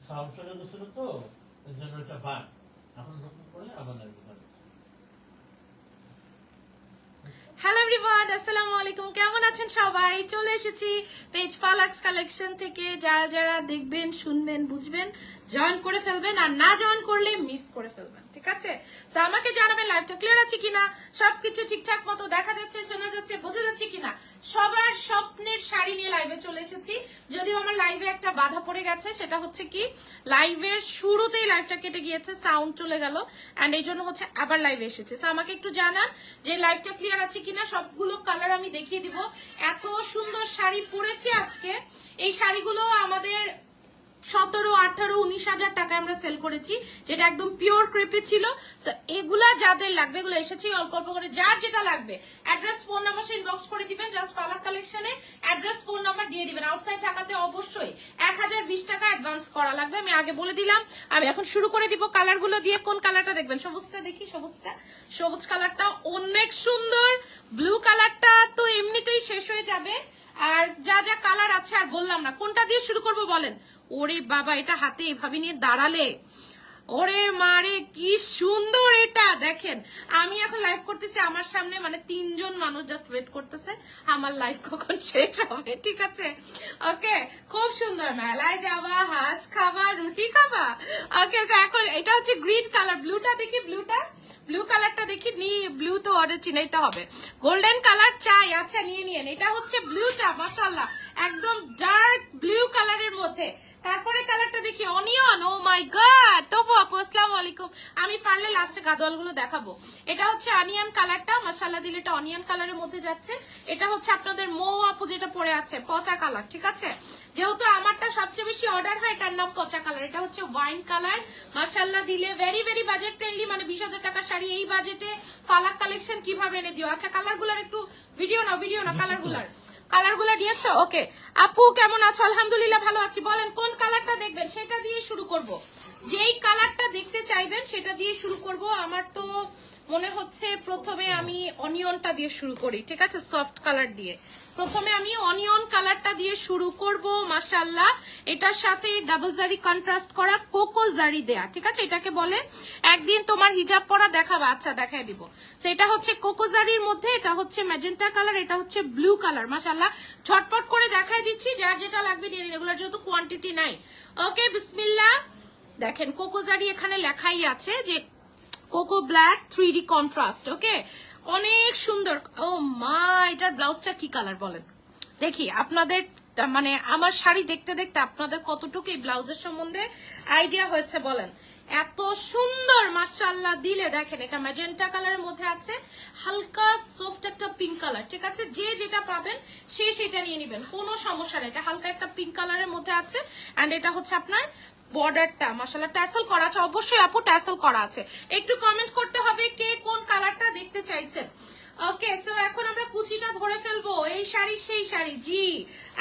সমস্যাটা ছিল তো এর জন্য এটা বাদ এখন নতুন করে আবার লাগবে। হ্যালো এভরিওয়ান, আসসালামু আলাইকুম। কেমন আছেন সবাই? চলে এসেছি পেজ ফালাক্স কালেকশন থেকে। যারা যারা দেখবেন, শুনবেন, বুঝবেন, জয়েন করে ফেলবেন, আর না জয়েন করলে মিস করে ফেলবেন, ঠিক আছে? তো আমাকে জানাবেন লাইভটা ক্লিয়ার আছে কিনা, সবকিছু ঠিকঠাক মতো দেখা যাচ্ছে, শোনা যাচ্ছে, বোঝা যাচ্ছে কিনা। সবার স্বপ্নের শাড়ি নিয়ে লাইভে চলে এসেছি। যদিও আমার লাইভে একটা বাধা পড়ে গেছে, সেটা হচ্ছে কি লাইভের শুরুতেই লাইভটা কেটে গিয়েছে, সাউন্ড চলে গেল, এন্ড এই জন্য হচ্ছে আবার লাইভে এসেছে। তো আমাকে একটু জানান যে লাইভটা ক্লিয়ার আছে কিনা। সবগুলো কালার আমি দেখিয়ে দিব। এত সুন্দর শাড়ি পরেছি আজকে। এই শাড়িগুলো আমাদের 17, 18, 19,000 টাকা আমরা সেল করেছি, যেটা একদম পিওর ক্রেপে ছিল। এগুলা যাদের লাগবে, এগুলো এসেছে অল্প অল্প করে, যার যেটা লাগবে অ্যাড্রেস ফোন নাম্বার ইনবক্স করে দিবেন। জাস্ট পার্লার কালেকশনে অ্যাড্রেস ফোন নাম্বার দিয়ে দিবেন। আউটসাইড ঢাকাতে অবশ্যই 1020 টাকা অ্যাডভান্স করা লাগবে, আমি আগে বলে দিলাম। আমি এখন শুরু করে দিব কালারগুলো দিয়ে। কোন কালারটা দেখবেন? সবুজটা দেখি। সবুজ কালারটা অনেক সুন্দর। ব্লু কালারটা তো এমনিতেই শেষ হয়ে যাবে। আর যা যা কালার আছে আর বললাম না। কোনটা দিয়ে শুরু করবো বলেন? ওরে বাবা, এটা হাতে এভাবে নিয়ে দাঁড়ালে, ওরে মারে কি সুন্দর এটা। দেখেন আমি এখন লাইভ করতেছি, আমার সামনে মানে 3 জন মানুষ জাস্ট ওয়েট করতেছে আমার লাইভ কখন শেষ হবে, ঠিক আছে? ওকে, খুব সুন্দর। মেলায় যাবা, হাঁস খাবা, রুটি খাবা। ওকে, এখন এটা হচ্ছে গ্রিন কালার। ব্লুটা দেখি, ব্লু কালারটা দেখি। ব্লু তো অর্ডার চিনাইতে হবে। গোল্ডেন কালার চাই, আচ্ছা নিয়ে নিয়েন। এটা হচ্ছে ব্লুটা, মাশাআল্লাহ একদম ডার্ক ব্লু কালারের মধ্যে। তারপরে কালারটা দেখি অনিয়ন। ও মাই গড, তবু আপু আসসালামু আলাইকুম। আমি পারলে লাস্টে গাদোয়ালগুলো দেখাবো। এটা হচ্ছে অনিয়ন কালারটা, মাশাআল্লাহ দিলে এটা অনিয়ন কালারের মধ্যে যাচ্ছে। এটা হচ্ছে আপনাদের মৌ আপু যেটা পরে আছে, পচা কালার, ঠিক আছে? যেহেতু আমারটা সবচেয়ে বেশি অর্ডার হয়, এটার নাম পচা কালার। এটা হচ্ছে ওয়াইন কালার, মাশাআল্লাহ দিলে ভেরি ভেরি বাজেট ফ্রেন্ডলি, মানে 20,000 টাকার শাড়ি এই বাজেটে ফালাক কালেকশন কিভাবে এনে দিও। আচ্ছা কালারগুলোর একটু ভিডিও না কালারগুলো দিয়েছো? ওকে আপু কেমন আছো? আলহামদুলিল্লাহ ভালো আছি। বলেন কোন কালারটা দেখবেন, সেটা দিয়ে শুরু করব। যেই কালারটা দেখতে চাইবেন সেটা দিয়ে শুরু করব। আমার তো মনে হচ্ছে প্রথমে আমি অনিয়নটা দিয়ে শুরু করি, ঠিক আছে? সফট কালার দিয়ে প্রথমে আমি অনিয়ন কালারটা দিয়ে শুরু করব। মাশাআল্লাহ এটার সাথে ডাবল জারি কন্ট্রাস্ট করা কোকো জারি দেয়া, ঠিক আছে? এটাকে বলে একদিন তোমার হিজাব পরা দেখাবা। আচ্ছা দেখাই দিব। তো এটা হচ্ছে কোকো জারির মধ্যে, এটা হচ্ছে ম্যাজেন্টা কালার, এটা হচ্ছে ব্লু কালার। মাশাআল্লাহ ঝটপট করে দেখাই দিচ্ছি, যার যেটা লাগবে নিয়ে নিন, এগুলোর যেহেতু কোয়ান্টিটি নাই। ওকে বিসমিল্লাহ। দেখেন কোকো জারি এখানে লেখাই আছে যে কোকো ব্ল্যাক 3D কন্ট্রাস্ট। ওকে অনেক সুন্দর। ও মা, এটার ব্লাউজটা কি কালার বলেন দেখি। আপনাদের মানে আমার শাড়ি দেখতে দেখতে আপনাদের কতটুকু এই ব্লাউজের সম্বন্ধে আইডিয়া হয়েছে বলেন। এত সুন্দর মাশাআল্লাহ দিলে। দেখেন এটা ম্যাজেন্টা কালারের মধ্যে আছে, হালকা সফট একটা পিঙ্ক কালার, ঠিক আছে? যে যেটা পাবেন সে সেটা নিয়ে নেবেন, কোনো সমস্যা নেই। এটা হালকা একটা পিঙ্ক কালারের মধ্যে আছে, এন্ড এটা হচ্ছে আপনার বর্ডারটা মাশাআল্লাহ ট্যাসেল করা আছে। অবশ্যই আপু ট্যাসেল করা আছে। একটু কমেন্ট করতে হবে কে কোন কালারটা দেখতে চাইছেন। ওকে সো এখন আমরা কুচিটা ধরে ফেলবো। এই শাড়ি সেই শাড়ি, জি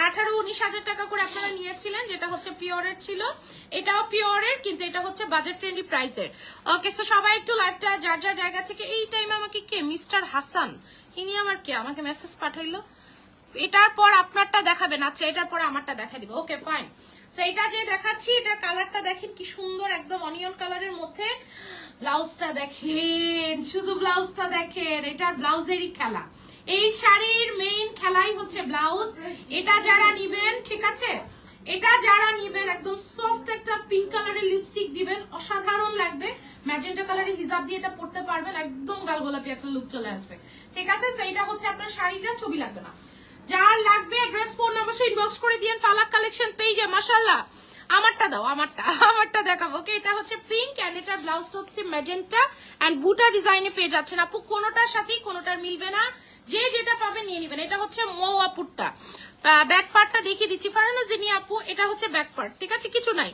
18-19,000 টাকা করে আপনারা নিয়েছিলেন, যেটা হচ্ছে পিওরের ছিল। এটাও পিওরের, কিন্তু এটা হচ্ছে বাজেট ফ্রেন্ডলি প্রাইসের। ওকে সো সবাই একটু লাইভটা যার যার জায়গা থেকে। এই টাইমে আমাকে কে মিস্টার হাসান, ইনি আমার কে, আমাকে মেসেজ পাঠাইলো। এটার পর আপনারটা দেখাবেন? আচ্ছা এটার পর আমারটা দেখা দিব। Okay fine. সেইটা যে দেখাচ্ছি, এটার কালারটা দেখেন কি সুন্দর, একদম অনিয়ন কালারের মধ্যে। ব্লাউজটা দেখেন, শুধু ব্লাউজটা দেখেন। এটার ব্লাউজেরই খেলা। এই শাড়ির মেইন খেলাই হচ্ছে ব্লাউজ। এটা যারা নিবেন, ঠিক আছে, এটা যারা নিবেন একদম সফট একটা পিঙ্ক কালারের লিপস্টিক দিবেন, অসাধারণ লাগবে। ম্যাজেন্টা কালারের হিজাব দিয়ে এটা পরতে পারবেন, একদম গাল গোলাপি একটা লুক চলে আসবে, ঠিক আছে? সেইটা হচ্ছে আপনার শাড়িটা, ছবি লাগবে না। যার লাগবে অ্যাড্রেস ফোন নাম্বার ইনবক্স করে দিয়েন ফালাক কালেকশন পেজে। মাশাআল্লাহ আমারটা দাও, আমারটা দেখাবো। ওকে এটা হচ্ছে পিঙ্ক, এন্ড এটা ব্লাউজটা হচ্ছে ম্যাজেন্টা, এন্ড বুটা ডিজাইনে পেয়ে যাচ্ছেন আপু। কোনোটার সাথেই কোনোটার মিলবে না, যে যেটা পাবেন নিয়ে নেবেন। এটা হচ্ছে মৌ আপুরটা। ব্যাক পার্টটা দেখিয়ে দিচ্ছি ফারহানা জিনি আপু। এটা হচ্ছে ব্যাক পার্ট, ঠিক আছে? কিছু নাই,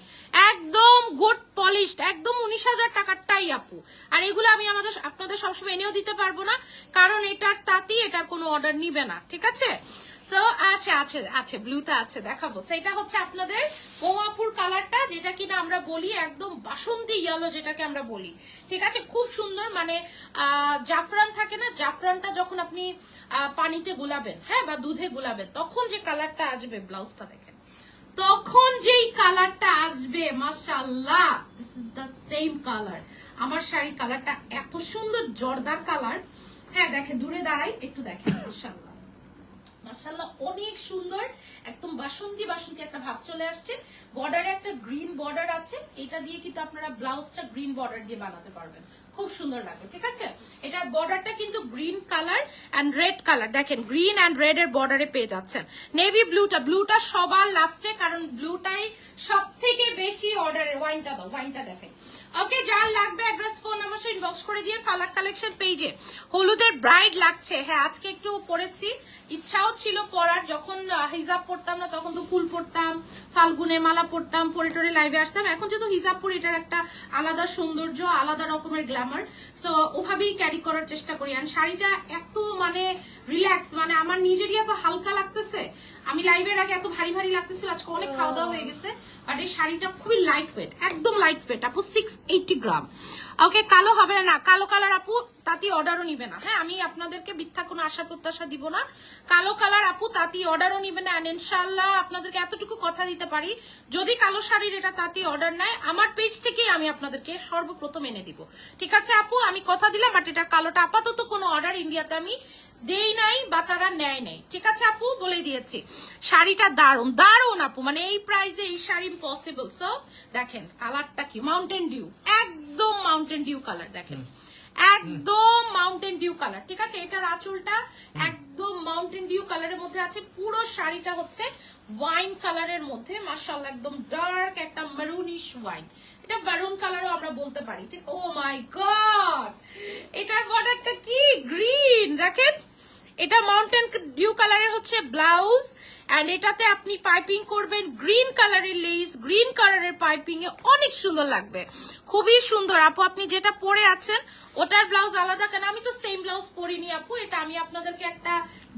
একদম গুড পলিশড, একদম 19,000 টাকারটাই আপু। আর এগুলো আমি আপনাদের সবসময় এনেও দিতে পারবো না, কারণ এটার তাঁতি এটার কোনো অর্ডার নিবে না, ঠিক আছে? সো আছে ব্লুটা আছে, দেখাবো। সেটা হচ্ছে আপনাদের মৌয়াপুর কালারটা, যেটা কিনা আমরা বলি একদম বাসন্তী ইয়েলো, যেটাকে আমরা বলি, ঠিক আছে? খুব সুন্দর, মানে জাফরান থাকে না, জাফরানটা যখন আপনি পানিতে গুলাবেন, হ্যাঁ, বা দুধে গুলাবেন, তখন যে কালারটা আসবে, ব্লাউজটা দেখেন তখন যেই কালারটা আসবে মাশাআল্লাহ, this is the same colour. আমার শাড়ি কালারটা এত সুন্দর জর্দার কালার। হ্যাঁ দেখেন, দূরে দাঁড়াই একটু দেখেন, মাশাআল্লাহ মাশাআল্লাহ অনেক সুন্দর, একদম বাসন্তী বাসন্তী একটা ভাব চলে আসছে। বর্ডারে একটা গ্রিন বর্ডার আছে, এটা দিয়ে কিন্তু আপনারা ব্লাউজটা গ্রিন বর্ডার দিয়ে বানাতে পারবেন, খুব সুন্দর লাগবে। ঠিক আছে, এটার বর্ডারটা কিন্তু green colour and red colour, দেখেন গ্রিন এন্ড রেড এর বর্ডারে পেয়ে যাচ্ছেন। নেভি ব্লুটা সবার লাস্টে, কারণ ব্লুটাই সব থেকে বেশি অর্ডারের। ওয়াইনটা দাও, ওয়াইনটা দেখেন। ওকে, যার লাগবে অ্যাড্রেস ফোন নাম্বার ইনবক্স করে দিয়ে ফালাক কালেকশন পেজে। হলুদের ব্রাইড লাগছে, হ্যাঁ আজকে একটু পরেছি, ইচ্ছাও ছিল পরার, যখন হিজাব পরতাম না তখন তো ফুল পরতাম, ফাল্গুনে মালা পরতাম, পরে টরে লাইভে আসতাম। এখন যেহেতু হিজাব পরি, এটার একটা আলাদা সৌন্দর্য, আলাদা রকমের গ্ল্যামার, সো ওভাবেই ক্যারি করার চেষ্টা করি। আর শাড়িটা এত মানে রিল্যাক্স, মানে আমার নিজেরই এত হালকা লাগতেছে। আমি লাইভের আগে এত ভারী ভারী লাগতেছিল, আজকে অনেক খাওয়া দাওয়া হয়ে গেছে, বাট এই শাড়িটা খুবই লাইট ওয়েট, একদম লাইট ওয়েট আপু, 680 গ্রাম। ওকে, কালো হবে না, কালো কালার আপু তাঁতি অর্ডারও নিবে না। হ্যাঁ, আমি আপনাদেরকে মিথ্যা কোনো আশা প্রত্যাশা দিব না, কালো কালার আপু তাঁতি অর্ডারও নিবে না। ইনশাআল্লাহ আপনাদেরকে এতটুকু কথা দিতে পারি, যদি কালো শাড়ির এটা তাঁতি অর্ডার নেয়, আমার পেজ থেকেই আমি আপনাদেরকে সর্বপ্রথম এনে দিব। ঠিক আছে আপু, আমি কথা দিলাম, বাট এটার কালোটা আপাতত কোনো অর্ডার ইন্ডিয়াতে আমি দেই নাই বা তারা নেয় নাই। ঠিক আছে আপু, বলে দিয়েছি। শাড়িটা দারুন দারুন আপু, মানে এই প্রাইসে এই শাড়ি ইম্পসিবল। সো দেখেন কালারটা কি, মাউন্টেন ডিউ, একদম মাউন্টেন ডিউ কালার, দেখেন একদম মাউন্টেন ডিউ কালার। ঠিক আছে, এটার আঁচলটা একদম মাউন্টেন ডিউ কালারের মধ্যে আছে, পুরো শাড়িটা হচ্ছে ওয়াইন কালারের মধ্যে, মাশাআল্লাহ একদম ডার্ক একটা মেরুনিশ ওয়াইন, এটা মেরুন কালারও আমরা বলতে পারি। ঠিক, ও মাই গড, এটার বর্ডারটা কি গ্রিন, দেখেন এটা মাউন্টেন ডিউ কালারের হচ্ছে ব্লাউজ, এন্ড এটাতে আপনি পাইপিং করবেন গ্রিন কালারের লেস, গ্রিন কালারের পাইপিং এ অনেক সুন্দর লাগবে, খুবই সুন্দর আপু। আপনি যেটা পরে আছেন ওটার ব্লাউজ আলাদা, কেন আমি তো সেম ব্লাউজ পরিনি আপু, এটা আমি আপনাদেরকে একটা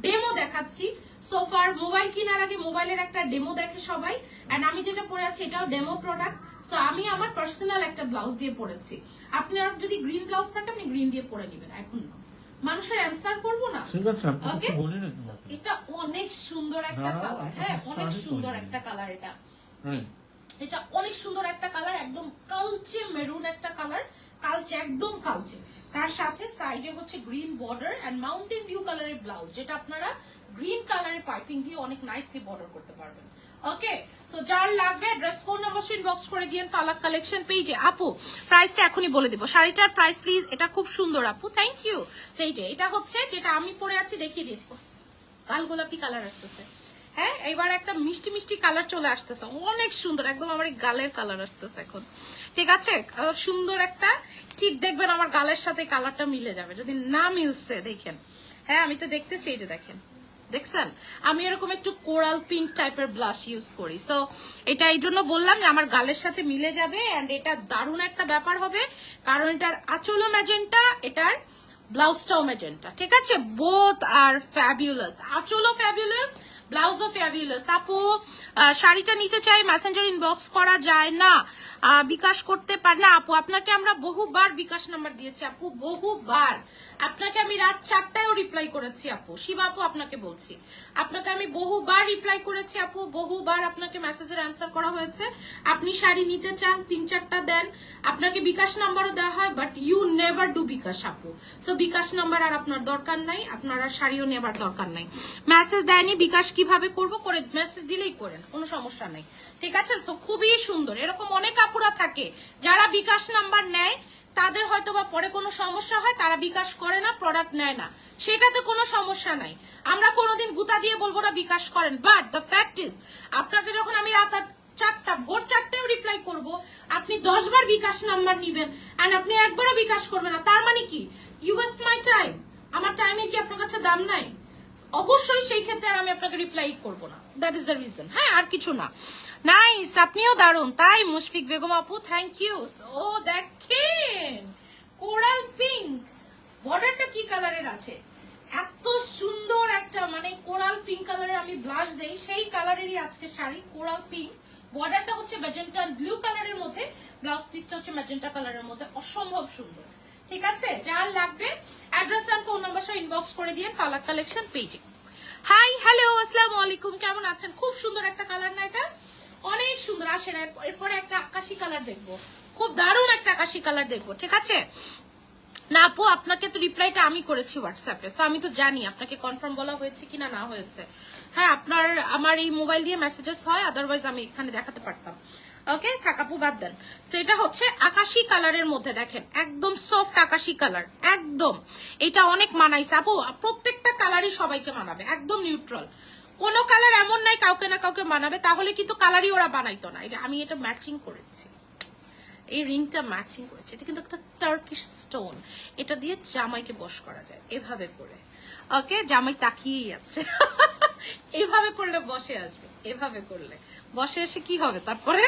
ডেমো দেখাচ্ছি। সোফার মোবাইল কেনার আগে মোবাইলের একটা ডেমো দেখে সবাই, এন্ড আমি যেটা পরে আছি এটাও ডেমো প্রোডাক্ট। সো আমি আমার পার্সোনাল একটা ব্লাউজ দিয়ে পরেছি, আপনার যদি গ্রিন ব্লাউজ থাকে আপনি গ্রিন দিয়ে পরে নেবেন, এখন না মানুষের অ্যান্সার করবো না। ঠিক আছে, আপনি কিছু বলেন না তোমাকে। এটা অনেক সুন্দর একটা কালার, হ্যাঁ অনেক সুন্দর একটা কালার, এটা অনেক সুন্দর একটা কালার, একদম কালচে মেরুন একটা কালার, কালচে একদম কালচে, তার সাথে সাইডে হচ্ছে green border and mountain dew কালারের ব্লাউজ, যেটা আপনারা গ্রিন কালারের পাইপিং দিয়ে অনেক নাইসলি বর্ডার করতে পারবেন। ওকে, সো যার লাগবে ড্রেস ফোন নাম্বার ইনবক্স করে দিয়েন ফালাক কালেকশন পেজে। আপু প্রাইসটা এখনই বলে দিব, শাড়িটার প্রাইস প্লিজ। এটা খুব সুন্দর আপু, থ্যাংক ইউ। সেইটা এটা হচ্ছে যেটা আমি পরে আছি, দেখিয়ে দিয়েছি, লাল গোলাপি কালার আসতেছে। হ্যাঁ, এবার একটা মিষ্টি মিষ্টি কালার চলে আসতেছে, অনেক সুন্দর, একদম আমার গালের কালার আসতেছে এখন। ঠিক আছে, সুন্দর একটা, ঠিক দেখবেন আমার গালের সাথে কালারটা মিলে যাবে, যদি না মিলছে দেখেন। হ্যাঁ, আমি তো দেখতেছি, এই যে দেখেন, দেখছেন আমি এরকম একটু কোরাল পিঙ্ক টাইপের ব্লাশ ইউজ করি, সো এটা এই জন্য বললাম যে আমার গালের সাথে মিলে যাবে, এন্ড এটা দারুণ একটা ব্যাপার হবে, কারণ এটার আঁচলও ম্যাজেন্টা, এটার ব্লাউজটাও ম্যাজেন্টা। ঠিক আছে, বোথ আর ফ্যাবুলাস, আঁচলও ফ্যাবুলাস, ব্লাউজও ফ্যাবুলাস। আপু শাড়িটা নিতে চাই, মেসেঞ্জার ইনবক্স করা যায় না, বিকাশ করতে পার না আপু? আপনাকে আমরা বহুবার বিকাশ নাম্বার দিয়েছি আপু, বহুবার। আপনাকে আমি রাত 4টায়ও রিপ্লাই করেছি আপু, শিবা আপু আপনাকে বলছি, আপনাকে আমি বহুবার রিপ্লাই করেছি আপু, বহুবার আপনাকে মেসেজের অ্যান্সার করা হয়েছে। আপনি শাড়ি নিতে চান, 3-4টা দেন, আপনাকে বিকাশ নাম্বারও দেওয়া হয়, বাট ইউ নেভার ডু বিকাশ আপু। সো বিকাশ নাম্বার আর আপনার দরকার নাই, আপনারা শাড়িও নেবার দরকার নাই। মেসেজ দেয়নি, বিকাশ কিভাবে করবো, করে মেসেজ দিলেই করেন, কোনো সমস্যা নাই। ঠিক আছে, সো খুবই সুন্দর, এরকম অনেক আপুরা থাকে যারা বিকাশ নাম্বার নেয়, তাদের হয়তো বা পরে কোনো সমস্যা হয়, তারা বিকাশ করে না, প্রোডাক্ট নেয় না, সেটাতে কোনো সমস্যা নাই, আমরা কোনোদিন গুতা দিয়ে বলবো না বিকাশ করেন। বাট দ্য ফ্যাক্ট ইজ, আপনাকে যখন আমি রাত 4টা ভোর 4টায় রিপ্লাই করব, আপনি 10 বার বিকাশ নাম্বার নিবেন এন্ড আপনি একবারও বিকাশ করবেন না, তার মানে কি ইউ ওয়েস্ট মাই টাইম, আমার টাইমের কি আপনার কাছে দাম নাই? অবশ্যই সেই ক্ষেত্রে আর আমি আপনাকে রিপ্লাই করবো না, দ্যাট ইজ দ্য রিজন। হ্যাঁ, আর কিছু না। নাইস, আপনিও দারুন, তাই মুশফিক বেগম আপু, থ্যাংক ইউ। ও দেখেন কোরাল পিঙ্ক, বর্ডারটা কি কালারের আছে, এত সুন্দর একটা, মানে কোরাল পিঙ্ক কালারের আমি ব্লাশ দেই, সেই কালারেরই আজকে শাড়ি, কোরাল পিঙ্ক, বর্ডারটা হচ্ছে ম্যাজেন্টা ব্লু কালারের মধ্যে, ব্লাউজ পিসটা হচ্ছে ম্যাজেন্টা কালারের মধ্যে, অসম্ভব সুন্দর। ঠিক আছে, যার লাগবে অ্যাড্রেস আর ফোন নাম্বার সহ ইনবক্স করে দিয়ে ফালাক কালেকশন পেজে। হাই হ্যালো আসসালামু আলাইকুম, কেমন আছেন? খুব সুন্দর একটা কালার না এটা, অনেক সুন্দর। আসেন এরপরে একটা আকাশি কালার দেখবো, খুব দারুণ একটা আকাশি কালার দেখবো, ঠিক আছে? না আপু, আপনাকে তো রিপ্লাইটা আমি করেছি হোয়াটসঅ্যাপে, সো আমি তো জানি আপনাকে কনফার্ম বলা হয়েছে কিনা না হয়েছে। হ্যাঁ, আপনার আমার এই মোবাইল দিয়ে মেসেজেস হয়, আদারওয়াইজ আমি এখানে দেখাতে পারতাম। ওকে, থাক আপু, বাদ দেন। সো এটা হচ্ছে আকাশি কালারের মধ্যে, দেখেন একদম সফট আকাশি কালার, একদম এটা অনেক মানাইছে আপু, প্রত্যেকটা কালারই সবাইকে মানাবে, একদম নিউট্রাল, কোনো কালার এমন নাই কাউকে না কাউকে মানাবে, তাহলে কিন্তু কালারই ওরা বানাইতো না। এটা আমি এটা ম্যাচিং করেছি, এই রিংটা ম্যাচিং করেছে, এটা কিন্তু একটা টার্কিশ স্টোন, এটা দিয়ে জামাইকে বশ করা যায় এভাবে করে। ওকে, জামাই তাকিয়েই আছে এভাবে করলে বসে আসবে, এভাবে করলে বসে এসে কি হবে তারপরে।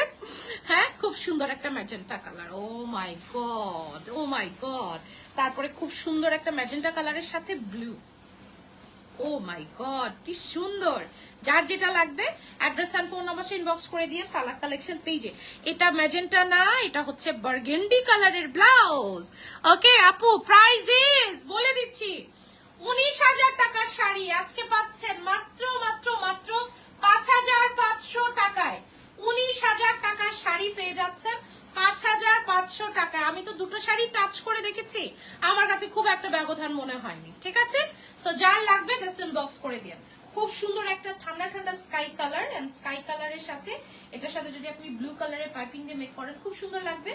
হ্যাঁ, খুব সুন্দর একটা ম্যাজেন্টা কালার, ও মাই গড, ও মাই গড। তারপরে খুব সুন্দর একটা ম্যাজেন্টা কালারের সাথে ব্লু, ও মাই গড কি সুন্দর। যার যেটা লাগবে address and phone number inbox করে দিয়ে ফালাক কালেকশন পেজে। এটা ম্যাজেন্টা না, এটা হচ্ছে বার্গেন্ডি কালারের ব্লাউজ। ওকে আপু, প্রাইস ইজ বলে দিচ্ছি 19,000 টাকার শাড়ি আজকে পাচ্ছেন মাত্র মাত্র মাত্র 5,500 টাকায়। 19,000 টাকার শাড়ি পেয়ে যাচ্ছেন 5,500 টাকায়। আমি তো দুটো শাড়ি টাচ করে দেখেছি, আমার কাছে খুব একটা ব্যবধান মনে হয়নি, ঠিক আছে? সো যার লাগবে জাস্ট ইনবক্স করে দিন। খুব সুন্দর একটা ঠান্ডা ঠান্ডা স্কাই কালার, এন্ড স্কাই কালারের সাথে এটার সাথে যদি আপনি ব্লু কালারের পাইপিং দিয়ে মেক করেন খুব সুন্দর লাগবে।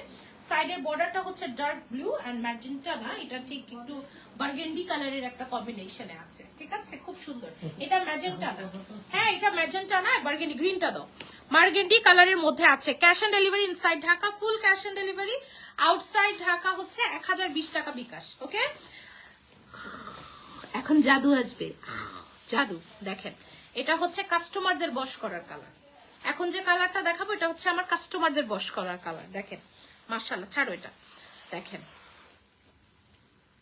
সাইডের বর্ডারটা হচ্ছে ডার্ক ব্লু এন্ড ম্যাজেন্টা না, এটা ঠিক একটু বার্গেন্ডি কালারের একটা কম্বিনেশনে আছে, ঠিক আছে? খুব সুন্দর। এটা ম্যাজেন্টা না, হ্যাঁ এটা ম্যাজেন্টা না, বার্গেন্ডি গ্রিনটা দাও। বার্গেন্ডি কালারের মধ্যে আছে। Cash on delivery inside Dhaka, full cash on delivery, outside Dhaka হচ্ছে 1020 টাকা বিকাশ। ওকে, এখন জাদু আসবে, জাদু। দেখেন এটা হচ্ছে কাস্টমারদের বশ করার কালার। এখন যে কালারটা দেখাবো এটা হচ্ছে আমার কাস্টমারদের বশ করার কালার। দেখেন মাশাআল্লাহ, ছাড়ো এটা, দেখেন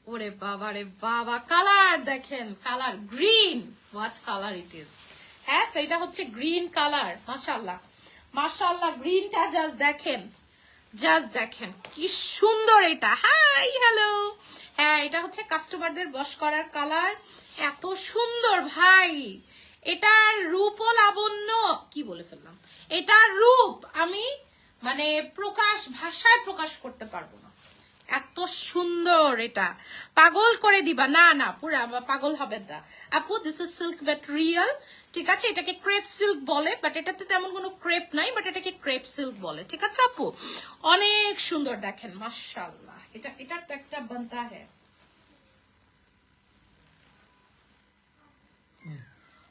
ওরে বাবা রে বাবা, কালার দেখেন, colour green, what colour it is. হ্যাঁ, সেটা হচ্ছে গ্রিন কালার, মাশাআল্লাহ মাশাআল্লাহ, গ্রিনটা জাস্ট দেখেন, জাস্ট দেখেন কি সুন্দর এটা। হাই হ্যালো, হ্যাঁ এটা হচ্ছে কাস্টমারদের বশ করার কালার, এত সুন্দর ভাই। এটার রূপও লাবণ্য, কি বলে ফেললাম, এটার রূপ আমি মানে ভাষায় প্রকাশ করতে পারবো না, এত সুন্দর। এটা পাগল করে দিবা, না না পুরা পাগল হবে না আপু। দিস ইজ সিল্ক ম্যাটেরিয়াল, ঠিক আছে? এটাকে ক্রেপ সিল্ক বলে, বাট এটাতে তেমন কোনো ক্রেপ নাই, বাট এটাকে ক্রেপ সিল্ক বলে, ঠিক আছে আপু? অনেক সুন্দর, দেখেন মাশাআল্লাহ। এটার তো একটা বানতা হ্যায়,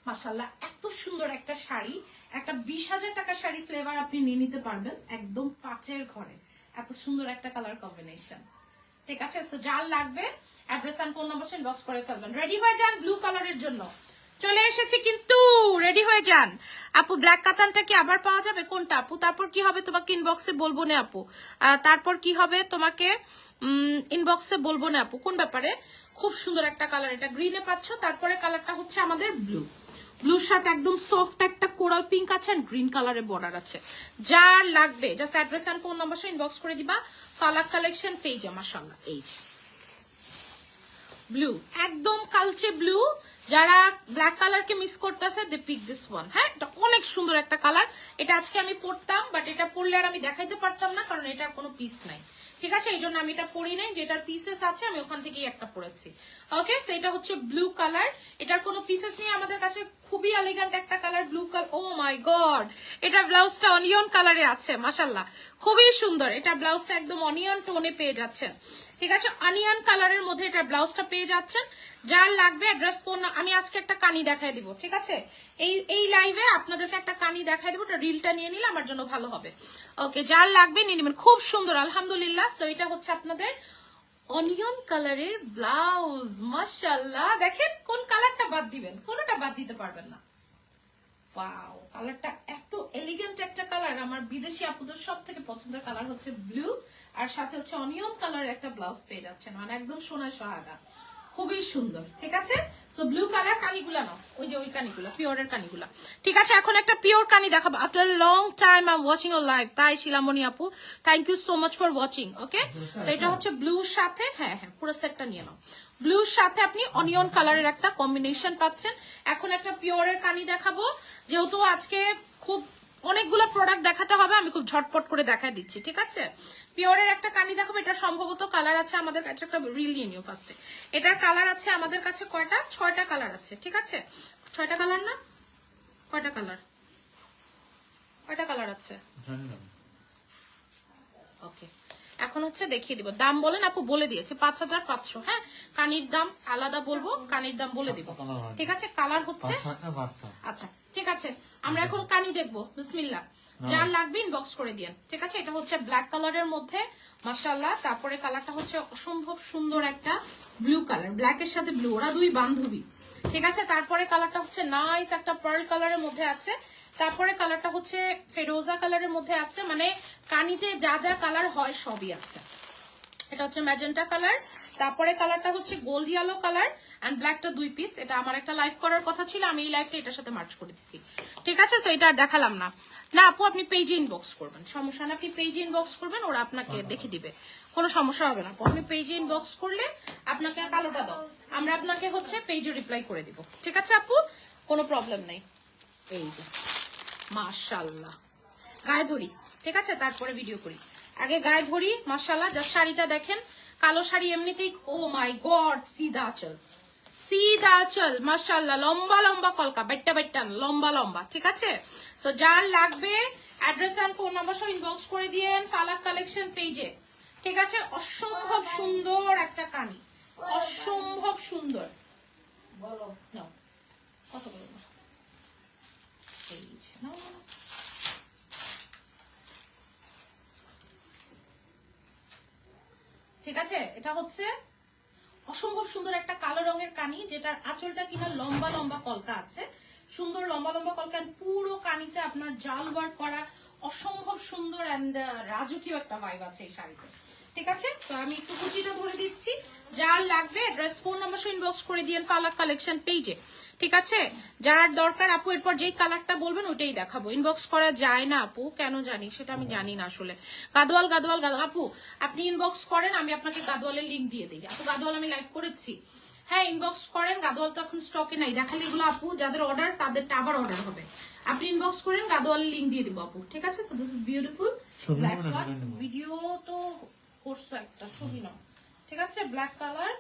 মাশাআল্লাহ এত সুন্দর একটা শাড়ি, একটা 20,000 টাকার শাড়ি ফ্লেভার আপনি নিয়ে নিতে পারবেন একদম 5-এর ঘরে। এত সুন্দর একটা কালার কম্বিনেশন, ঠিক আছে? সো যার লাগবে address and phone number inbox করে ফেলবেন। রেডি হয়ে যান ব্লু কালারের জন্য, চলে এসেছি কিন্তু, রেডি হয়ে যান আপু। ব্ল্যাক কাতানটা কি আবার পাওয়া যাবে? কোনটা আপু? তারপর কি হবে তোমাকে ইনবক্সে বলবো না আপু, তারপর কি হবে তোমাকে ইনবক্সে বলবো না আপু। কোন ব্যাপারে? খুব সুন্দর একটা কালার, এটা গ্রিনে পাচ্ছ, তারপরে কালারটা হচ্ছে আমাদের ব্লু, ব্লুর সাথে একদম সফট একটা কোরাল পিঙ্ক আছে, গ্রিন কালারের বর্ডার আছে। যার লাগবে just address and phone number inbox করে দিবা ফালাক কালেকশন পেজে। মাশাআল্লাহ, এই যে ব্লু, একদম কালচে ব্লু। যারা ব্ল্যাক কালারকে মিস করতেছে দে পিক দিস ওয়ান। হ্যাঁ, এটা অনেক সুন্দর একটা কালার। এটা আজকে আমি পরতাম, বাট এটা পরলে আর আমি দেখাইতে পারতাম না, কারণ এটার কোনো পিস নাই, ঠিক আছে? এই জন্য আমি এটা পরি নাই, যেটার পিসেস আছে আমি ওখান থেকেই একটা পরেছি। ওকে, সো এটা হচ্ছে ব্লু কালার, এটার কোনো পিসেস নেই আমাদের কাছে, খুবই এলিগেন্ট একটা কালার ব্লু কালার। ও মাই গড, এটার ব্লাউজটা অনিয়ন কালারে আছে, মাশাআল্লাহ খুবই সুন্দর। এটা ব্লাউজটা একদম অনিয়ন টোনে পেয়ে যাচ্ছেন, ঠিক আছে? অনিয়ন কালারের মধ্যে এটা ব্লাউজটা পেয়ে যাচ্ছেন। যার লাগবে অ্যাড্রেস ফোন, আমি আজকে একটা কানি দেখাই দিব, ঠিক আছে? এই লাইভে আপনাদেরকে একটা কানি দেখাই দিব, ওটা রিলটা নিয়ে নিলে আমার জন্য ভালো হবে। ওকে, যার লাগবে নিয়ে নেবেন, খুব সুন্দর আলহামদুলিল্লাহ। সো এটা হচ্ছে আপনাদের অনিয়ন কালারের ব্লাউজ, মাশাআল্লাহ। দেখেন কোন কালারটা বাদ দিবেন, কোনটা বাদ দিতে পারবেন না। ওয়াও, কালারটা এত এলিগেন্ট একটা কালার। আমার বিদেশি আপুদের সব থেকে পছন্দের কালার হচ্ছে ব্লু, আর সাথে হচ্ছে অনিয়ন কালারের একটা ব্লাউজ পেয়ে যাচ্ছেন, মানে একদম সোনার সোহাগা, খুবই সুন্দর, ঠিক আছে? সো ব্লু কালার কানিগুলা নাও, ওই যে ওই কানিগুলা, পিওরের কানিগুলা, ঠিক আছে? এখন একটা পিওর কানি দেখাবো। After long time I am watching your live, তাই শিলামণি আপু thank you so much for watching. Okay, তো এটা হচ্ছে ব্লুর সাথে, হ্যাঁ হ্যাঁ পুরো সেটটা নিয়ে নাও। ব্লুর সাথে আপনি অনিয়ন কালারের একটা কম্বিনেশন পাচ্ছেন। এখন একটা পিওরের কানি দেখাবো, যেহেতু আজকে খুব অনেকগুলো প্রোডাক্ট দেখাতে হবে, আমি খুব ঝটপট করে দেখাই দিচ্ছি, ঠিক আছে? পিওরের একটা কানি দেখাবো, এটা সম্ভবত কালার আছে আমাদের কাছে, একটা রিল নিয়ে নিও ফার্স্টে। এটার কালার আছে আমাদের কাছে কয়টা? 6টা কালার আছে, ঠিক আছে? 6টা কালার না? কয়টা কালার? কয়টা কালার আছে? ওকে, এখন হচ্ছে দেখিয়ে দিব। দাম বলেন আপু? বলে দিয়েছে 5500। হ্যাঁ, কানির দাম আলাদা বলবো, কানির দাম বলে দিব, ঠিক আছে? কালার হচ্ছে, আচ্ছা ঠিক আছে। আমরা এখন কানি দেখবো, বিসমিল্লাহ। যার লাগবে ইনবক্স করে দিয়েন, ঠিক আছে? এটা হচ্ছে ব্ল্যাক কালারের মধ্যে, মাশাআল্লাহ। তারপরে কালারটা হচ্ছে অসম্ভব সুন্দর একটা ব্লু কালার, ব্ল্যাকের সাথে ব্লু, ওরা দুই বান্ধবী, ঠিক আছে? তারপরে কালারটা হচ্ছে নাইস একটা পার্ল কালারের মধ্যে আছে। তারপরে কালারটা হচ্ছে ফেরোজা কালারের মধ্যে আছে, মানে কানিতে যা যা কালার হয় সবই আছে। এটা হচ্ছে ম্যাজেন্টা কালার, তারপরে কালারটা হচ্ছে গোল্ড ইয়েলো কালার এন্ড ব্ল্যাকটা 2 পিস। এটা আমার একটা লাইভ করার কথা ছিল, আমি এই লাইভটা এটার সাথে মার্চ করে দিচ্ছি, ঠিক আছে? সো এটা আর দেখালাম না। না আপু, আপনি পেজে ইনবক্স করবেন, সমস্যা না, আপনি পেজে ইনবক্স করবেন, ওরা আপনাকে দেখে দিবে, কোনো সমস্যা হবে না। আপনি পেজে ইনবক্স করলে আপনাকে কালোটা দাও, আমরা আপনাকে হচ্ছে পেজে রিপ্লাই করে দিব, ঠিক আছে আপু? কোনো প্রবলেম নাই। এই যে মাশাআল্লাহ, গায়ে ধরি, ঠিক আছে? তারপরে ভিডিও করি, আগে গায়ে ধরি। মাশাআল্লাহ, যা শাড়িটা দেখেন, কালো শাড়ি এমনিতেই, ও মাই গড, সিধা আঁচল, সিধা আঁচল, মাশাআল্লাহ, লম্বা লম্বা কলকা, বেট্টা বেট্টা লম্বা লম্বা, ঠিক আছে? সো যার লাগবে অ্যাড্রেস এন্ড ফোন নাম্বার সব ইনবক্স করে দিয়েন ফালাক কালেকশন পেজে, ঠিক আছে? অসম্ভব সুন্দর একটা কানি, অসম্ভব সুন্দর। বলো নাও, কথা বলো না, এই যে নাও নাও। ঠিক আছে, এটা হচ্ছে অসম্ভব সুন্দর একটা কালো রঙের কানি, যেটার আঁচলটা কিনা লম্বা লম্বা কলকা আছে, সুন্দর লম্বা লম্বা কলকা, পুরো কানিতে আপনার জাল ওয়ার্ক করা, অসম্ভব সুন্দর এন্ড রাজকীয় একটা ভাইব আছে এই শাড়িতে, ঠিক আছে? তো আমি একটু কুচিটা ধরে দিচ্ছি, যার লাগবে অ্যাড্রেস ফোন নাম্বার ইনবক্স করে দিয়েন ফালাক কালেকশন পেজে, ঠিক আছে? যার দরকার আপু এরপর যেই কালারটা বলবেন ওইটাই দেখাবো। ইনবক্স করা যায় না আপু, কেন জানি সেটা আমি জানি না আসলে। গাদোয়াল গাদোয়াল গাদোয়াল আপু, আপনি ইনবক্স করেন, আমি আপনাকে গাদোয়ালের লিঙ্ক দিয়ে দিই। আপু গাদোয়াল আমি লাইভ করেছি, হ্যাঁ ইনবক্স করেন। গাদোয়াল তো এখন স্টকে নাই, দেখালে এগুলো আপু যাদের অর্ডার তাদেরটা আবার অর্ডার হবে। আপনি ইনবক্স করেন, গাদোয়ালের লিঙ্ক দিয়ে দিব আপু, ঠিক আছে? So this is beautiful black one. Video তো করছো একটা, ছবি নাও, ঠিক আছে? ব্ল্যাক কালার,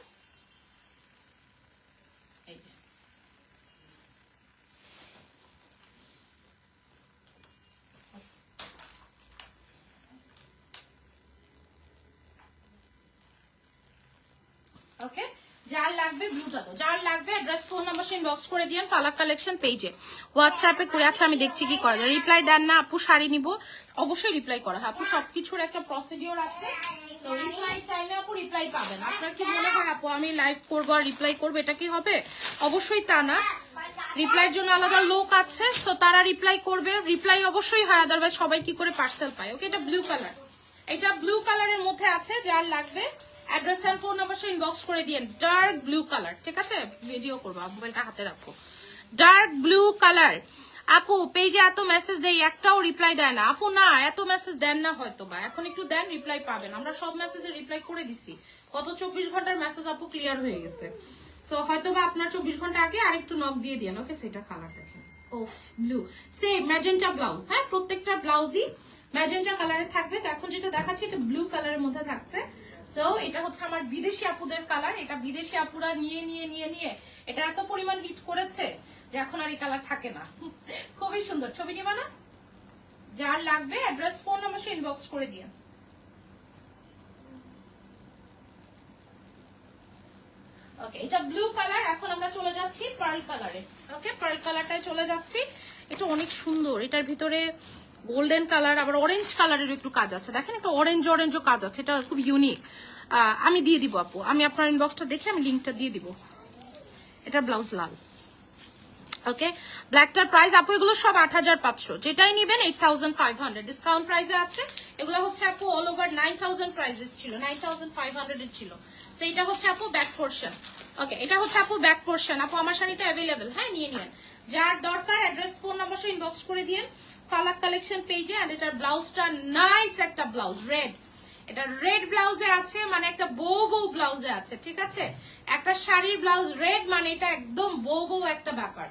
এই যে ওকে। যার লাগবে ব্লুটা তো, যার লাগবে অ্যাড্রেস ফোন নাম্বার ইনবক্স করে দিয়েন ফালাক কালেকশন পেজে, হোয়াটসঅ্যাপে করে। আচ্ছা আমি দেখছি কি করা যায়। রিপ্লাই দেন না আপু, শাড়ি নিব, অবশ্যই রিপ্লাই করা হয় আপু, সবকিছুর একটা প্রসিডিওর আছে। তো রিপ্লাই টাইমে আপু রিপ্লাই পাবেন। আপনার কি মনে হয় আপু আমি লাইভ করবো আর রিপ্লাই করবো, এটা কি হবে? অবশ্যই তা না, রিপ্লাইয়ের জন্য আলাদা লোক আছে, তো তারা রিপ্লাই করবে, রিপ্লাই অবশ্যই হয়, আদারওয়াইজ সবাই কি করে পার্সেল পায়। ওকে, এটা ব্লু কালার, এটা ব্লু কালারের মধ্যে আছে, যার লাগবে অ্যাড্রেস আর ফোন নাম্বার ইনবক্স করে দিয়েন। ডার্ক ব্লু কালার, ঠিক আছে? ভিডিও করবো, মোবাইলটা হাতে রাখবো। ডার্ক ব্লু কালার আপু, পেজে এত মেসেজ দেই, একটাও রিপ্লাই দেয় না আপু। না, এত মেসেজ দেন না হয়তো বা, এখন একটু দেন, রিপ্লাই পাবেন। আমরা সব মেসেজে রিপ্লাই করে দিছি, গত 24 ঘন্টার মেসেজ আপু ক্লিয়ার হয়ে গেছে। সো হয়তো বা আপনার 24 ঘন্টা আগে আরেকটু নক দিয়ে দিয়েন। ওকে, সেটা কালার দেখেন, ও ব্লু, সেম ম্যাজেন্টা ব্লাউজ, হ্যাঁ প্রত্যেকটা ব্লাউজই ম্যাজেন্টা কালারে থাকবে। তো এখন যেটা দেখাচ্ছি এটা ব্লু কালারের মধ্যে থাকছে। সো এটা হচ্ছে আমার বিদেশি আপুদের কালার, এটা বিদেশি আপুরা নিয়ে নিয়ে নিয়ে নিয়ে এটা এত পরিমাণ হিট করেছে যে এখন আর এই কালার থাকে না। খুবই সুন্দর, ছবি নিবা না? যার লাগবে অ্যাড্রেস ফোন নাম্বার ইনবক্স করে দিন। ওকে, এটা ব্লু কালার। এখন আমরা চলে যাচ্ছি পার্ল কালারে। ওকে, পার্ল কালারটায় চলে যাচ্ছি। এটা অনেক সুন্দর, এটার ভিতরে গোল্ডেন কালার, আবার অরেঞ্জ কালারের একটু কাজ আছে, দেখেন একটু অরেঞ্জ অরেঞ্জও কাজ আছে, এটা খুব ইউনিক। আমি দিয়ে দিব আপু, আমি আপনার ইনবক্সটা দেখে আমি লিঙ্কটা দিয়ে দিব। এটা ব্লাউজ লাল। ওকে, ব্ল্যাকটার প্রাইস আপু এগুলো সব 8500, যেটাই নেবেন 8500 ডিসকাউন্ট প্রাইসে আছে। এগুলো হচ্ছে আপু অল ওভার 9000 প্রাইসেস ছিল, 9500 এর ছিল। তো এটা হচ্ছে আপু ব্যাক পোরশন। ওকে, এটা হচ্ছে আপু ব্যাক পোরশন। আপু আমার শাড়িটা অ্যাভেলেবেল, হ্যাঁ নিয়ে নিন। যার দরকার অ্যাড্রেস ফোন নাম্বার ইনবক্স করে দিন ফালাক কালেকশন পেজে। আর এটার ব্লাউজটা নাইস একটা ব্লাউজ, রেড, এটা রেড ব্লাউজে আছে, মানে একটা বউ বউ ব্লাউজে আছে, ঠিক আছে? একটা শাড়ির ব্লাউজ রেড মানে এটা একদম বউ বউ একটা ব্যাপার।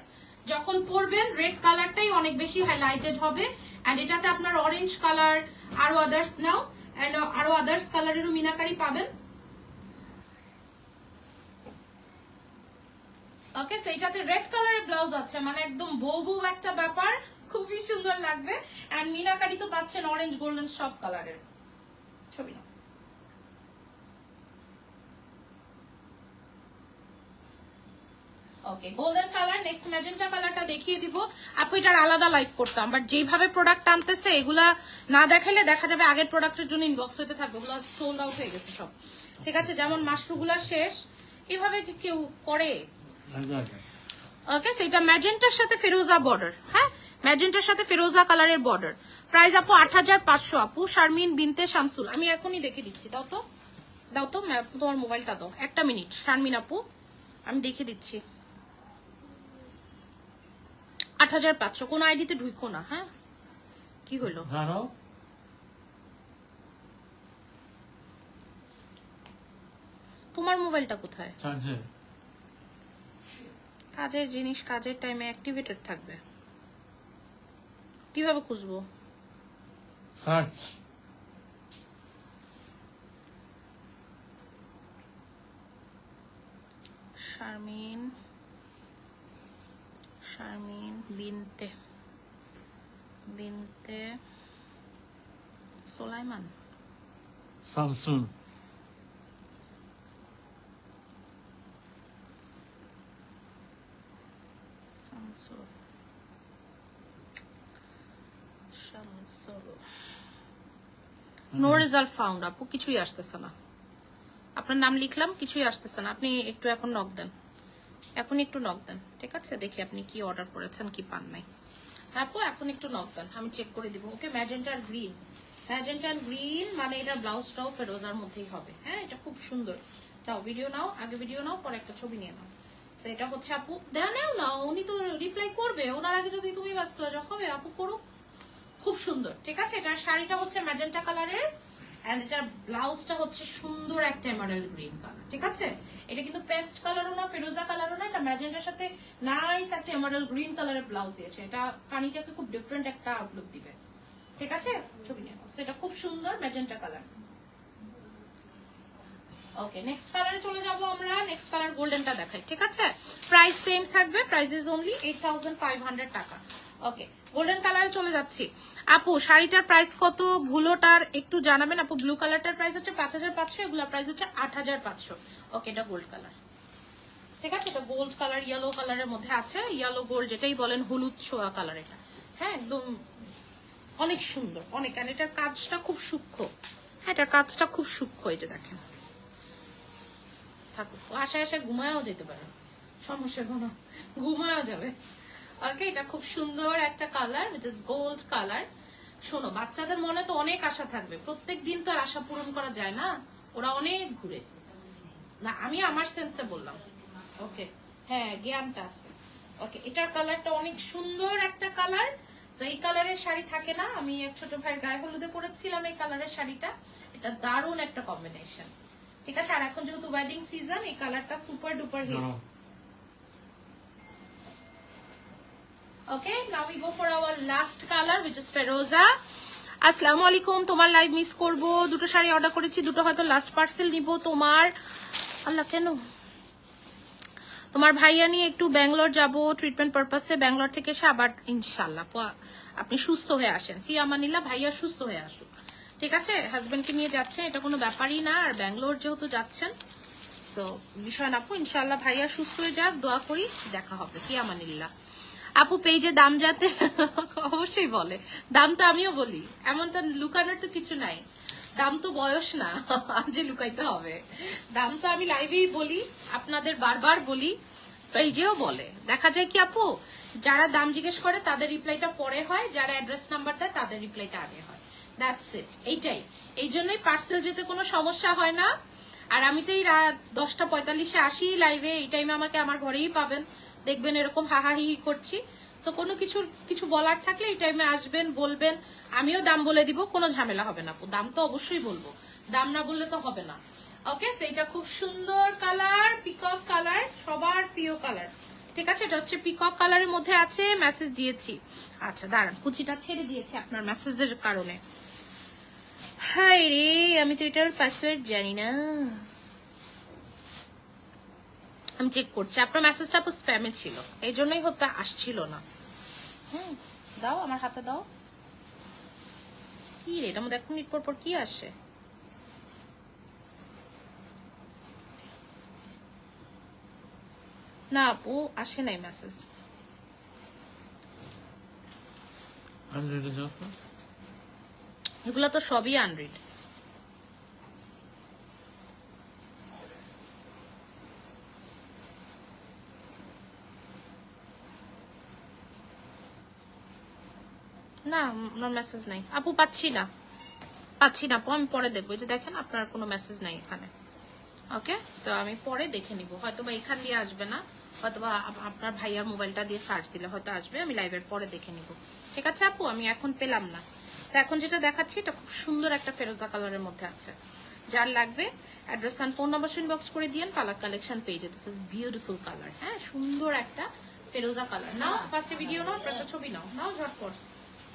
যখন পরবেন রেড কালারটাই অনেক বেশি হাইলাইটেড হবে। এন্ড এটাতে আপনার অরেঞ্জ কালার আরো আদার্স নাও এন্ড আরো আদার্স কালারেরও মিনাকারি পাবেন। ওকে, সেইটাতে রেড কালারের ব্লাউজ আছে, মানে একদম বউ একটা ব্যাপার, খুবই সুন্দর লাগবে। এন্ড মিনাকারি তো পাচ্ছেন অরেঞ্জ গোল্ডেন সব কালারের। ছবি না ওকে, গোল্ডেন কালার। নেক্সট ম্যাজেন্টা কালারটা দেখিয়ে দিব। আপু এটার আলাদা লাইভ করতাম, বাট যেভাবে প্রোডাক্ট আনতেছে এগুলা না দেখাইলে দেখা যাবে আগের প্রোডাক্টের জন্য ইনবক্স হইতে থাকবে, ওগুলো সোল্ড আউট হয়ে গেছে সব। ঠিক আছে, যেমন মাশরুগুলা শেষ, এভাবে কি কেউ করে? ওকে, সেটা ম্যাজেন্টার সাথে ফিরোজা বর্ডার। হ্যাঁ, ম্যাজেন্টার সাথে ফিরোজা কালারের বর্ডার। প্রাইস আপু 8500। আপু শারমিন বিনতে শামসুল, আমি এখনই দেখে দিচ্ছি। দাও তো তোমার মোবাইলটা দাও, একটা মিনিট। শারমিন আপু আমি দেখে দিচ্ছি। 8500। কোন আইডিতে ঢুকো না। হ্যাঁ, কি হলো? তোমার মোবাইলটা কোথায়? কাজের জিনিস কাজের টাইমে অ্যাক্টিভেটেড থাকবে, কিভাবে খুঁজবো? Search. Sharmin Binte Solaiman Shamsul. No result found. আপু কিছুই আসতেছে না, আপনার নাম লিখলাম কিছুই আসতেছে না। আপনি একটু এখন নক দেন, এখন একটু নক দেন। ঠিক আছে, দেখি আপনি কি অর্ডার করেছেন, কি পান নাই। আপু এখন একটু নক দেন, আমি চেক করে দিব। ওকে, ম্যাজেন্টা আর গ্রিন, ম্যাজেন্টা আর গ্রিন, মানে এটা ব্লাউজটাও ফেরোজার মধ্যেই হবে। হ্যাঁ, এটা খুব সুন্দর। নাও ভিডিও নাও, আগে ভিডিও নাও, পরে একটা ছবি নিয়ে নাও। এটা হচ্ছে আপু দেওয়া নেও না, উনি তো রিপ্লাই করবে, ওনার আগে যদি তুমি ব্যস্ত হয়ে যাও হবে। আপু করুক, খুব সুন্দর। ঠিক আছে, এটার শাড়িটা হচ্ছে ম্যাজেন্টা কালারের এন্ড এটার ব্লাউজটা হচ্ছে সুন্দর একটা এমারাল্ড গ্রিন কালার। ঠিক আছে, এটা কিন্তু পেস্ট কালারও না, ফিরোজা কালারও না, এটা ম্যাজেন্টার সাথে নাইস একটা এমারাল্ড গ্রিন কালারের ব্লাউজ দিয়েছে। এটা পানিটাকে খুব ডিফারেন্ট একটা আউটলুক দিবে। ঠিক আছে, ছবি নিয়ে নাও। সেটা খুব সুন্দর ম্যাজেন্টা কালার। ওকে, নেক্সট কালারে চলে যাব আমরা। নেক্সট কালার গোল্ডেনটা দেখাই। ঠিক আছে, প্রাইস সেম থাকবে, প্রাইস ইজ অনলি 8500 টাকা। ওকে, গোল্ডেন কালারে চলে যাচ্ছি। আপু শাড়িটার প্রাইস কত ভুলোটার একটু জানাবেন। আপু ব্লু কালারটার প্রাইস হচ্ছে 5500, এগুলোর প্রাইস হচ্ছে 8500। ওকে, এটা গোল্ড কালার। ঠিক আছে, এটা গোল্ড কালার ইয়েলো কালারের মধ্যে আছে, ইয়েলো গোল্ড যেটাই বলেন, হলুদ ছোঁয়া কালার। এটা হ্যাঁ একদম অনেক সুন্দর, অনেক। আর এটার কাজটা খুব সূক্ষ্ম। হ্যাঁ, এটার কাজটা খুব সূক্ষ্ম। এই যে দেখেন, থাকুক, আশায় আশায় ঘুমায়ও যেতে পারে, সমস্যা কোনো, ঘুমায়ও যাবে। ওকে, এটা খুব সুন্দর একটা colour, which is gold colour. শোনো, বাচ্চাদের মনে তো অনেক আশা থাকবে, প্রত্যেক দিন তো আর আশা পূরণ করা যায় না, ওরা অনেক ঘুরে না, আমি আমার সেন্সে বললাম। ওকে, হ্যাঁ জ্ঞানটা আছে। ওকে, এটার কালারটা অনেক সুন্দর একটা কালার। তো এই কালারের শাড়ি থাকে না, আমি এক ছোট ভাইয়ের গায়ে হলুদে পরেছিলাম এই কালারের শাড়িটা, এটা দারুণ একটা কম্বিনেশন। ঠিক আছে, আর এখন যেহেতু ওয়েডিং সিজন, এই কালারটা super duper hit. Okay, now we go for our last colour, which is ফেরোজা। আসসালামু আলাইকুম, তোমার লাইভ মিস করব। দুটো শাড়ি অর্ডার করেছি, দুটো হয়তো লাস্ট পার্সেল নিব। তোমার আল্লাহ কেন, তোমার ভাইয়া নিয়ে একটু ব্যাঙ্গালোর যাব ট্রিটমেন্ট পারপাসে, ব্যাঙ্গালোর থেকে এসে আবার ইনশাআল্লাহ আপনি সুস্থ হয়ে আসেন। ফি আমানিল্লাহ, ভাইয়া সুস্থ হয়ে আসুক। ঠিক আছে, হাজবেন্ডকে নিয়ে যাচ্ছেন, এটা কোনো ব্যাপারই না। আর ব্যাঙ্গালোর যেহেতু যাচ্ছেন, সো বিষয় না আপু, ইনশাআল্লাহ ভাইয়া সুস্থ হয়ে যাক, দোয়া করি, দেখা হবে। ফি আমানিল্লাহ। আপু পেজে দাম যাতে অবশ্যই বলে, দাম তো আমিও বলি, এমন তো লুকানোর তো কিছু নাই। দাম তো বয়স না যে লুকাইতে হবে, দাম তো আমি লাইভেই বলি, আপনাদের বারবার বলি, পেজেও বলে। দেখা যায় কি আপু, যারা দাম জিজ্ঞেস করে তাদের রিপ্লাইটা পরে হয়, যারা অ্যাড্রেস নাম্বার দেয় তাদের রিপ্লাইটা আগে হয়। দ্যাটস ইট, এইটাই। এই জন্যই পার্সেল যেতে কোনো সমস্যা হয় না। আর আমি তো এই রাত 10:45-এ আসি লাইভে, এই টাইমে আমাকে আমার ঘরেই পাবেন, দেখবেন এরকম হাহাহি করছি। তো কোনো কিছু বলার থাকলে এই টাইমে আসবেন, বলবেন, আমিও দাম বলে দিব, কোনো ঝামেলা হবে না। দাম তো অবশ্যই বলবো, দাম না বললে তো হবে না। ওকে, সেইটা খুব সুন্দর কালার, পিকক কালার, সবার প্রিয় কালার। ঠিক আছে, এটা হচ্ছে পিকক কালারের মধ্যে আছে, মেসেজ দিয়েছি। আচ্ছা দাঁড়ান, কুচিটা ছেড়ে দিয়েছি আপনার মেসেজের কারণে। হাই রে, আমি তো এটার পাসওয়ার্ড জানি না, আমি চেক করছি। আপনার মেসেজটা আপু স্প্যামে ছিল, এই জন্যই হতে আসছিল না। দাও আমার হাতে দাও। কি রে, এটার মধ্যে 1 মিনিট পর পর কি আসে? না আপু, আসে নাই মেসেজ। এগুলো তো সবই আনরিড। না আমার মেসেজ নাই আপু, পাচ্ছি না আপু, আমি পরে দেখবো। এই যে দেখেন আপনার কোনো মেসেজ নাই এখানে। ওকে, তো আমি পরে দেখে নিব, হয়তো বা এখান দিয়ে আসবে না, হয়তো বা আপনার ভাইয়ার মোবাইলটা দিয়ে সার্চ দিলে হয়তো আসবে, আমি লাইভের পরে দেখে নিব। ঠিক আছে আপু, আমি এখন পেলাম না। তো এখন যেটা দেখাচ্ছি এটা খুব সুন্দর একটা ফেরোজা কালারের মধ্যে আছে। যার লাগবে অ্যাড্রেস আর ফোন নাম্বার ইনবক্স করে দিয়েন পালাক কালেকশন পেজে। This is beautiful colour. হ্যাঁ, সুন্দর একটা ফেরোজা কালার। নাও ফার্স্টে ভিডিও নাও, একটা ছবি নাও, নাও ঝটপট।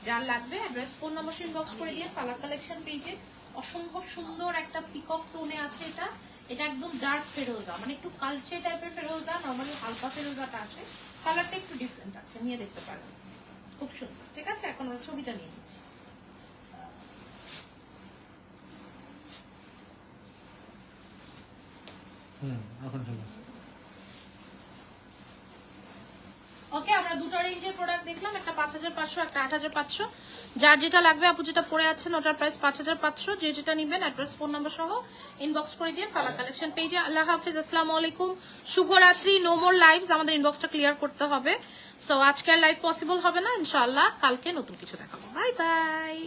যার লাগবে অ্যাড্রেস ফোন নাম্বার ইনবক্স করে দিয়েন পালাক কালেকশন পেজে। অসম্ভব সুন্দর একটা পিকক টোনে আছে এটা। এটা একদম ডার্ক ফেরোজা, মানে একটু কালচে টাইপের ফেরোজা, নরমালি হালকা ফেরোজাটা আছে, কালারটা একটু ডিফারেন্ট আছে, নিয়ে দেখতে পারেন, খুব সুন্দর। ঠিক আছে, এখন আমরা ছবিটা নিয়ে নিচ্ছি। ওকে, আমরা দুটো রেঞ্জের প্রোডাক্ট দেখলাম, একটা 5500, একটা 8500। যার যেটা লাগবে, আপু যেটা পরে আছেন ওটার প্রাইস 5500। যে যেটা নেবেন অ্যাড্রেস ফোন নাম্বার সহ ইনবক্স করে দিন পালা কালেকশন পেজে। আল্লাহ হাফিজ, আসসালামু আলাইকুম, শুভরাত্রি। নো মোর লাইভস, আমাদের ইনবক্সটা ক্লিয়ার করতে হবে। সো আজকে আর লাইভ পসিবল হবে না, ইনশাআল্লাহ কালকে নতুন কিছু দেখাবো। Bye bye.